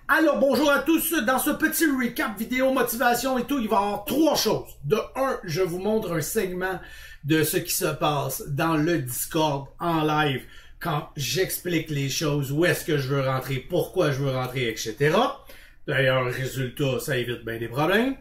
Alors, bonjour à tous. Dans ce petit recap vidéo motivation et tout, il va y avoir trois choses. De un, je vous montre un segment de ce qui se passe dans le Discord en live quand j'explique les choses, où est-ce que je veux rentrer, pourquoi je veux rentrer, etc. D'ailleurs, résultat, ça évite bien des problèmes.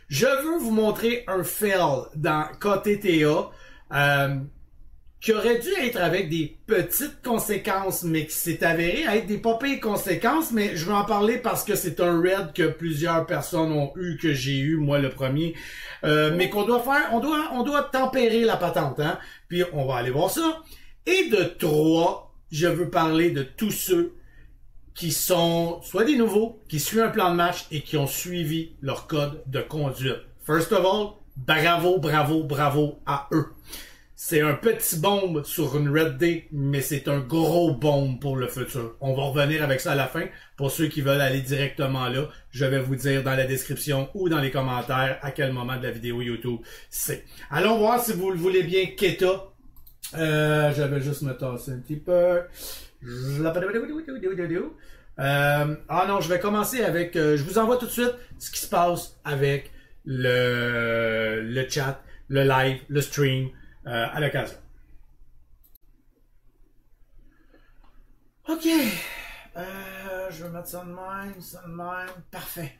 Je veux vous montrer un fail dans KTTA qui aurait dû être avec des petites conséquences, mais qui s'est avéré être des pas pires conséquences, mais je vais en parler parce que c'est un raid que plusieurs personnes ont eu, que j'ai eu, moi le premier, mais qu'on doit faire, on doit tempérer la patente, hein, puis on va aller voir ça. Et de trois, je veux parler de tous ceux qui sont soit des nouveaux, qui suivent un plan de match et qui ont suivi leur code de conduite. First of all, bravo, bravo, bravo à eux. C'est un petit bombe sur une Red Day, mais c'est un gros bombe pour le futur. On va revenir avec ça à la fin. Pour ceux qui veulent aller directement là, je vais vous dire dans la description ou dans les commentaires à quel moment de la vidéo YouTube c'est. Allons voir si vous le voulez bien, Keta. Je vais juste me tasser un petit peu. Ah non, je vais commencer avec... je vous envoie tout de suite ce qui se passe avec le chat, le live, le stream, à l'occasion. OK. Je vais mettre ça de même, parfait.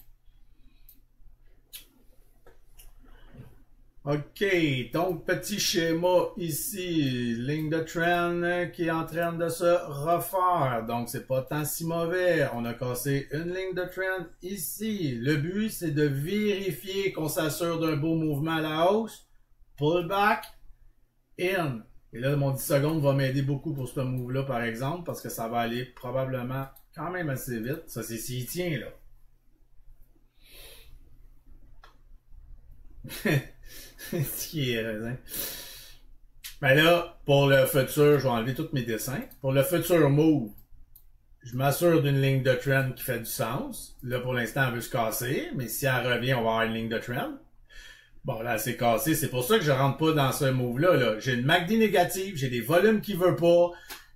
OK, donc petit schéma ici, ligne de trend qui est en train de se refaire, donc c'est pas tant si mauvais. On a cassé une ligne de trend ici. Le but, c'est de vérifier qu'on s'assure d'un beau mouvement à la hausse, pullback, in. Et là, mon 10 secondes va m'aider beaucoup pour ce move-là, par exemple, parce que ça va aller probablement quand même assez vite. Ça, c'est s'il tient, là. Ce qui est raisin. Ben là, pour le futur, je vais enlever tous mes dessins. Pour le futur move, je m'assure d'une ligne de trend qui fait du sens. Là, pour l'instant, elle veut se casser, mais si elle revient, on va avoir une ligne de trend. Bon, là, c'est cassé. C'est pour ça que je rentre pas dans ce move-là. Là. J'ai une MACD négative, j'ai des volumes qui veulent pas.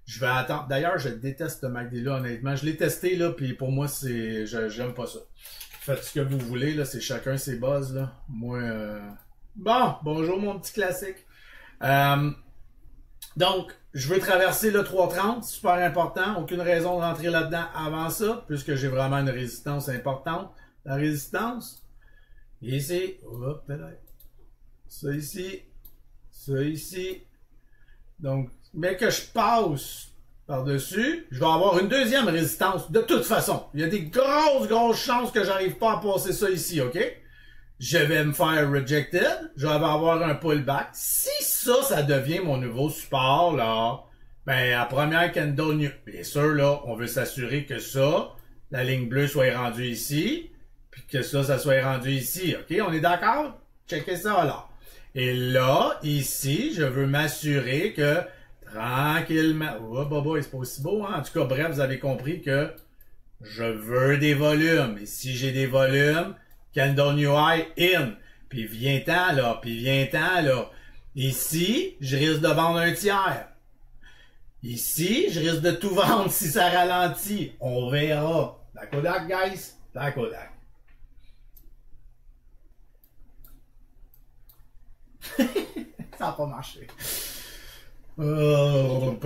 Je vais attendre. D'ailleurs, je déteste ce MACD-là, honnêtement. Je l'ai testé, là, puis pour moi, c'est, j'aime pas ça. Faites ce que vous voulez, là. C'est chacun ses buzz, là. Moi, Bon, bonjour, mon petit classique. Donc, je veux traverser le 330, super important. Aucune raison de rentrer là-dedans avant ça, puisque j'ai vraiment une résistance importante. La résistance, ici, hop, ça ici, ça ici. Donc, mais que je passe par-dessus, je vais avoir une deuxième résistance de toute façon. Il y a des grosses chances que j'arrive pas à passer ça ici, OK? Je vais me faire rejected, je vais avoir un pullback. Si ça devient mon nouveau support, là, ben, à première candle, bien sûr, là, on veut s'assurer que ça, la ligne bleue soit rendue ici, puis que ça soit rendu ici, OK? On est d'accord? Checkez ça, là. Et là, ici, je veux m'assurer que, tranquillement, oh, bobo, c'est pas aussi beau, hein? En tout cas, bref, vous avez compris que je veux des volumes. Et si j'ai des volumes, candle new high in, puis viens-t'en là, puis viens-t'en là. Ici, je risque de vendre un tiers. Ici, je risque de tout vendre si ça ralentit. On verra. La Kodak, guys. La Kodak. Ça n'a pas marché. Oh,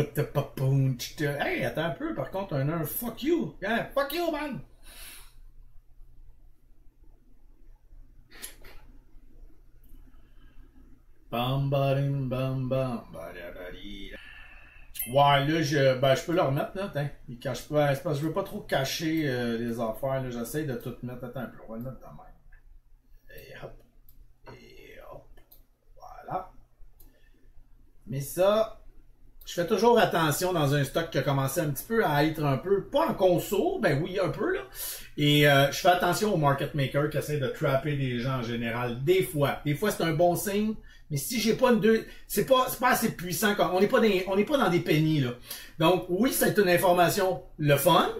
hey, attends un peu, par contre, un fuck you. Yeah, fuck you, man. Bam, bam, bam, bam, ouais, là, je peux le remettre, là, attends. Il cache pas, c'est parce que je veux pas trop cacher les affaires, là. J'essaie de tout mettre, attends un peu, on va le mettre de même. Et hop, voilà. Mais ça, je fais toujours attention dans un stock qui a commencé un petit peu à être un peu, pas en conso, ben oui, un peu, là. Et je fais attention aux market makers qui essaient de trapper des gens en général, des fois. Des fois, c'est un bon signe. Mais si j'ai pas c'est pas assez puissant, on n'est pas dans des pennies, là. Donc, oui, c'est une information, le fun,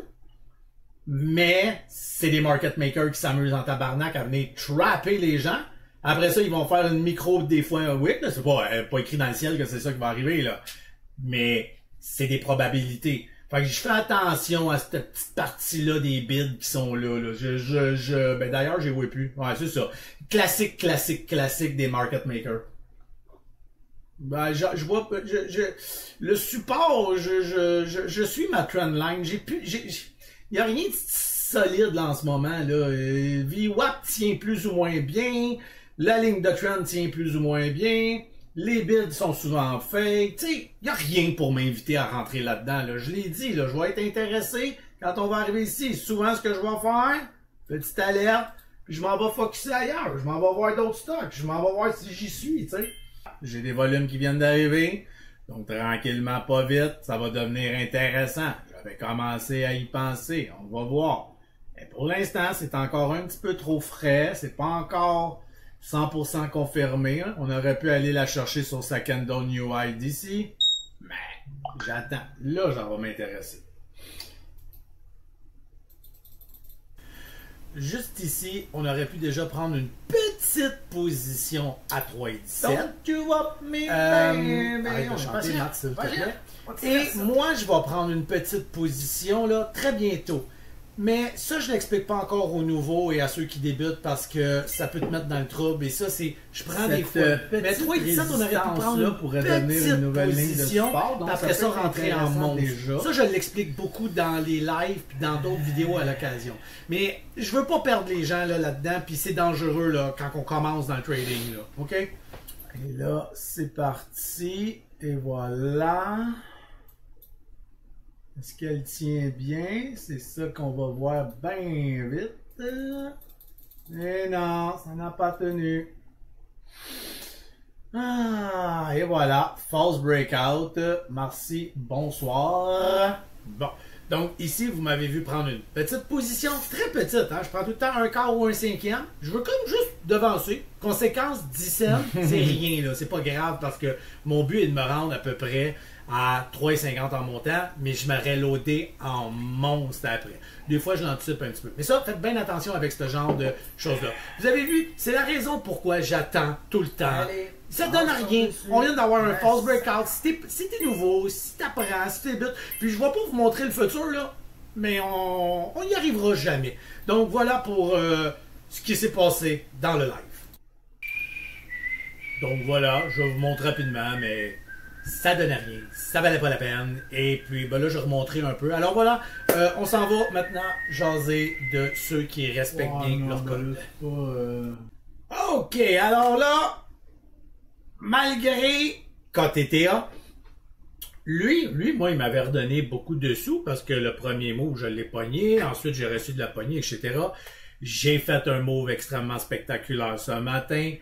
mais c'est des market makers qui s'amusent en tabarnak à venir trapper les gens. Après ça, ils vont faire une micro, des fois, un wick, là. C'est pas écrit dans le ciel que c'est ça qui va arriver, là. Mais, c'est des probabilités. Fait que je fais attention à cette petite partie-là des bids qui sont là. Ben d'ailleurs, j'ai vois plus. Ouais, c'est ça. Classique des market makers. Ben, je vois, le support, je suis ma trendline. Y a rien de solide là en ce moment, là. VWAP tient plus ou moins bien. La ligne de trend tient plus ou moins bien. Les bids sont souvent fake. Tu sais, y a rien pour m'inviter à rentrer là-dedans, là. Je l'ai dit, là. Je vais être intéressé quand on va arriver ici. Souvent, ce que je vais faire, petite alerte, puis je m'en vais focusser ailleurs. Je m'en vais voir d'autres stocks. Je m'en vais voir si j'y suis, tu sais. J'ai des volumes qui viennent d'arriver. Donc, tranquillement, pas vite, ça va devenir intéressant. J'avais commencé à y penser. On va voir. Mais pour l'instant, c'est encore un petit peu trop frais. C'est pas encore 100% confirmé. Hein. On aurait pu aller la chercher sur sa candle New High d'ici. Mais, j'attends. Là, j'en vais m'intéresser. Juste ici, on aurait pu déjà prendre une petite position à 3,17. Don't you up me, baby. Arrête de chanter, Matt, s'il te plaît. Et moi, je vais prendre une petite position là très bientôt. Mais ça, je l'explique pas encore aux nouveaux et à ceux qui débutent parce que ça peut te mettre dans le trouble. Et ça, c'est, je prends des fois. Mais 3,17, on aurait pu prendre une pourrait devenir une nouvelle ligne de support. Donc après ça, rentrer en monstre. Ça, je l'explique beaucoup dans les lives puis dans d'autres vidéos à l'occasion. Mais je veux pas perdre les gens là-dedans, puis c'est dangereux là quand on commence dans le trading là. OK? Et là, c'est parti. Et voilà. Est-ce qu'elle tient bien? C'est ça qu'on va voir bien vite. Et non, ça n'a pas tenu. Ah, et voilà. False breakout. Merci, bonsoir. Bon. Donc, ici, vous m'avez vu prendre une petite position, très petite. Hein? Je prends tout le temps un quart ou un cinquième. Je veux comme juste devancer. Conséquence, 10 cents, c'est rien, là. C'est pas grave parce que mon but est de me rendre à peu près à 3,50 en montant, mais je m'aurais loadé en monstre après. Des fois, je l'anticipe un petit peu. Mais ça, faites bien attention avec ce genre de choses-là. Vous avez vu, c'est la raison pourquoi j'attends tout le temps. Allez, ça donne rien. On vient d'avoir un false breakout. Si t'es nouveau, si t'apprends, si t'es but, puis je vais pas vous montrer le futur, là, mais on y arrivera jamais. Donc, voilà pour ce qui s'est passé dans le live. Donc, voilà, je vais vous montrer rapidement, mais ça donnait rien, ça valait pas la peine. Et puis ben là, je vais remontrer un peu. Alors voilà, on s'en va maintenant jaser de ceux qui respectent bien leur code. Ok, alors là, malgré KTTA, lui, moi, il m'avait redonné beaucoup de sous parce que le premier move, je l'ai pogné. Ensuite, j'ai reçu de la poignée, etc. J'ai fait un move extrêmement spectaculaire ce matin.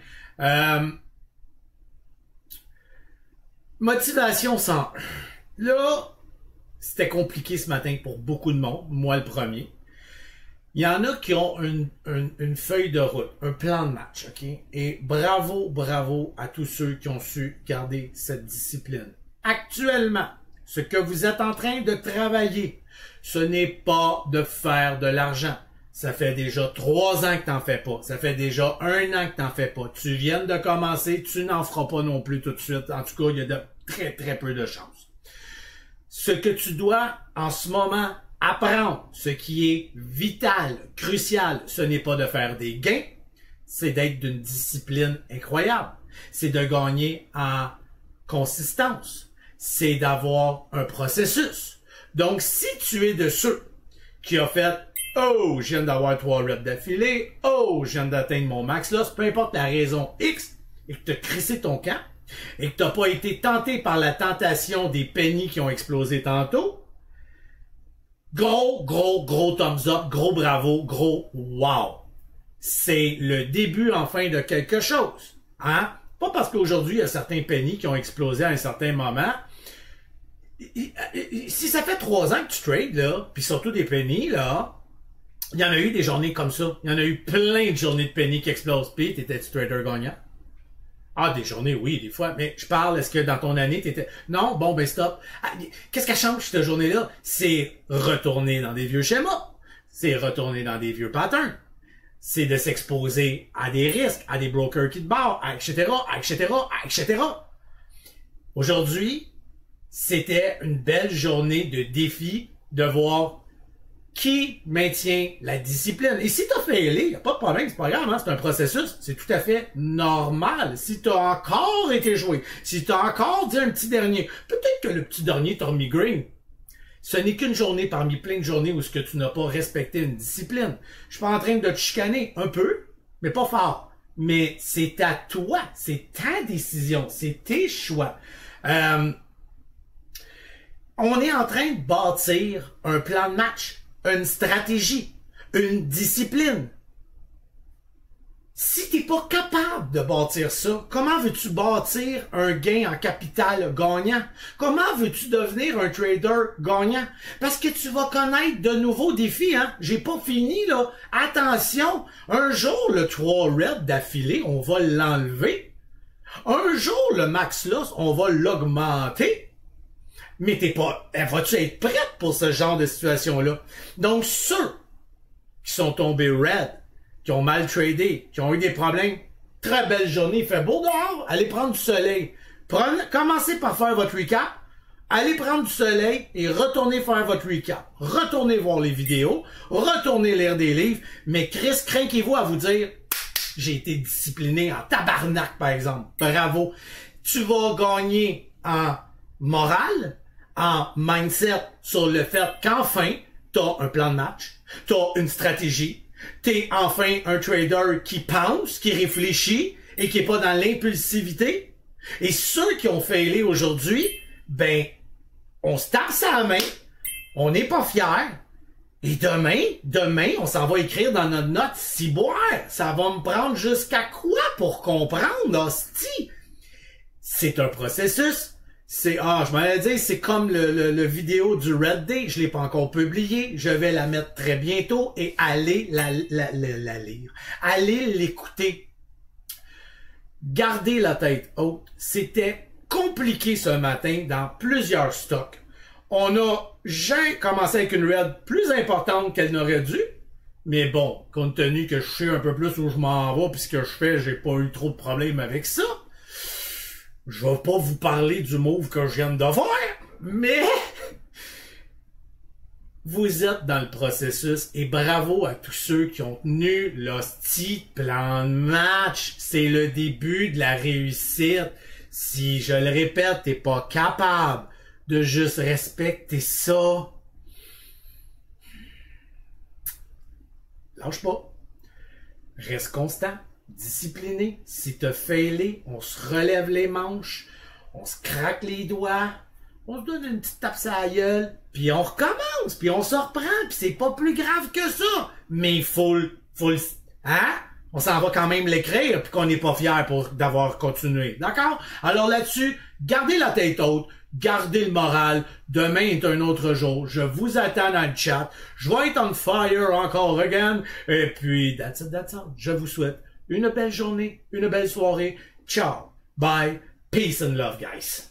Motivation 101. Là, c'était compliqué ce matin pour beaucoup de monde, moi le premier. Il y en a qui ont une feuille de route, un plan de match, ok? Et bravo à tous ceux qui ont su garder cette discipline. Actuellement, ce que vous êtes en train de travailler, ce n'est pas de faire de l'argent. Ça fait déjà 3 ans que t'en fais pas. Ça fait déjà 1 an que t'en fais pas. Tu viens de commencer, tu n'en feras pas non plus tout de suite. En tout cas, il y a de très peu de chances. Ce que tu dois en ce moment apprendre, ce qui est vital, crucial, ce n'est pas de faire des gains, c'est d'être d'une discipline incroyable. C'est de gagner en consistance. C'est d'avoir un processus. Donc, si tu es de ceux qui ont fait oh, je viens d'avoir 3 reps d'affilée. Oh, je viens d'atteindre mon max loss. Peu importe la raison X, et que tu as crissé ton camp, et que tu n'as pas été tenté par la tentation des pennies qui ont explosé tantôt, gros thumbs up, gros bravo, gros wow. C'est le début enfin de quelque chose. Hein? Pas parce qu'aujourd'hui, il y a certains pennies qui ont explosé à un certain moment. Si ça fait 3 ans que tu trades, là, puis surtout des pennies, là, il y en a eu des journées comme ça. Il y en a eu plein de journées de penny qui explosent. Puis, t'étais-tu trader gagnant? Ah, des journées, oui, des fois. Mais je parle, est-ce que dans ton année, t'étais... Non, bon, ben stop. Ah, qu'est-ce qui change cette journée-là? C'est retourner dans des vieux schémas. C'est retourner dans des vieux patterns. C'est de s'exposer à des risques, à des brokers qui te barrent, etc., etc., etc. Aujourd'hui, c'était une belle journée de défi de voir qui maintient la discipline. Et si t'as failé, y a pas de problème, c'est pas grave, hein, c'est un processus, c'est tout à fait normal. Si t'as encore été joué, si t'as encore dit un petit dernier, peut-être que le petit dernier t'a remis green. Ce n'est qu'une journée parmi plein de journées où ce que tu n'as pas respecté une discipline. Je suis pas en train de te chicaner, un peu, mais pas fort. Mais c'est à toi, c'est ta décision, c'est tes choix. On est en train de bâtir un plan de match, une stratégie, une discipline. Si t'es pas capable de bâtir ça, comment veux-tu bâtir un gain en capital gagnant? Comment veux-tu devenir un trader gagnant? Parce que tu vas connaître de nouveaux défis, hein? J'ai pas fini, là. Attention! Un jour, le 3 red d'affilée, on va l'enlever. Un jour, le max loss, on va l'augmenter. Mais vas-tu être prête pour ce genre de situation-là? Donc, ceux qui sont tombés red, qui ont mal tradé, qui ont eu des problèmes, très belle journée, il fait beau dehors, allez prendre du soleil. Commencez par faire votre recap, allez prendre du soleil et retournez faire votre recap. Retournez voir les vidéos, retournez lire des livres, mais Chris, craquez-vous à vous dire, j'ai été discipliné en tabarnak, par exemple. Bravo. Tu vas gagner en morale, en mindset sur le fait qu'enfin, t'as un plan de match, t'as une stratégie, t'es enfin un trader qui pense, qui réfléchit et qui est pas dans l'impulsivité. Et ceux qui ont failé aujourd'hui, ben, on se tape sa main, on n'est pas fiers. Et demain, on s'en va écrire dans notre note, si boire, ça va me prendre jusqu'à quoi pour comprendre, hostie? C'est un processus. Je m'en allais dire, c'est comme le vidéo du Red Day, je l'ai pas encore publié, je vais la mettre très bientôt et allez la lire. Allez l'écouter. Gardez la tête haute. C'était compliqué ce matin dans plusieurs stocks. J'ai commencé avec une red plus importante qu'elle n'aurait dû, mais bon, compte tenu que je sais un peu plus où je m'en vais puis ce que je fais, j'ai pas eu trop de problèmes avec ça. Je vais pas vous parler du move que je viens de faire, mais vous êtes dans le processus et bravo à tous ceux qui ont tenu l'hostie plan de match. C'est le début de la réussite. Si, je le répète, t'es pas capable de juste respecter ça, lâche pas. Reste constant. Discipliné. Si t'as failé, on se relève les manches, on se craque les doigts, on se donne une petite tape sur la gueule, puis on recommence, puis on se reprend, puis c'est pas plus grave que ça. Mais il faut hein? On s'en va quand même l'écrire, puis qu'on n'est pas fier d'avoir continué. D'accord? Alors là-dessus, gardez la tête haute, gardez le moral. Demain est un autre jour. Je vous attends dans le chat. Je vais être on fire encore again. Et puis, that's it. Je vous souhaite une belle journée, une belle soirée. Ciao. Bye. Peace and love, guys.